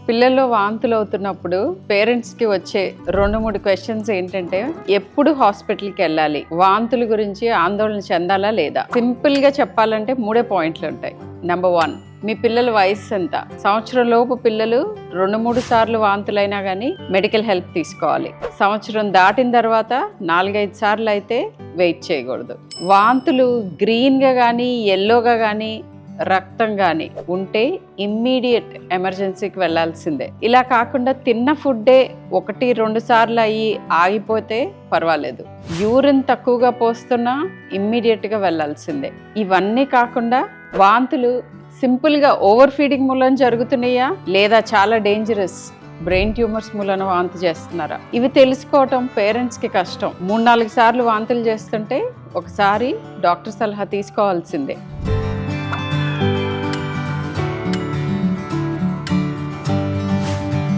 పిల్లల్లో వాంతులు అవుతున్నప్పుడు పేరెంట్స్కి వచ్చే 2-3 క్వశ్చన్స్ ఏంటంటే, ఎప్పుడు హాస్పిటల్కి వెళ్ళాలి, వాంతుల గురించి ఆందోళన చెందాలా లేదా? సింపుల్గా చెప్పాలంటే 3 పాయింట్లు ఉంటాయి. నెంబర్ 1, మీ పిల్లల వయసు ఎంత? సంవత్సరం లోపు పిల్లలు 2-3 సార్లు వాంతులైనా కానీ మెడికల్ హెల్ప్ తీసుకోవాలి. సంవత్సరం దాటిన తర్వాత 4-5 సార్లు అయితే వెయిట్ చేయకూడదు. వాంతులు గ్రీన్గా కానీ ఎల్లోగా కానీ రక్తం కానీ ఉంటే ఇమ్మీడియట్ ఎమర్జెన్సీకి వెళ్ళాల్సిందే. ఇలా కాకుండా తిన్న ఫుడ్డే 1-2 సార్లు అయ్యి ఆగిపోతే పర్వాలేదు. యూరిన్ తక్కువగా పోస్తున్నా ఇమ్మీడియట్గా వెళ్ళాల్సిందే. ఇవన్నీ కాకుండా వాంతులు సింపుల్గా ఓవర్ ఫీడింగ్ మూలం జరుగుతున్నాయా లేదా చాలా డేంజరస్ బ్రెయిన్ ట్యూమర్స్ మూలన వాంతి చేస్తున్నారా? ఇవి తెలుసుకోవటం పేరెంట్స్కి కష్టం. 3-4 సార్లు వాంతులు చేస్తుంటే ఒకసారి డాక్టర్ సలహా తీసుకోవాల్సిందే.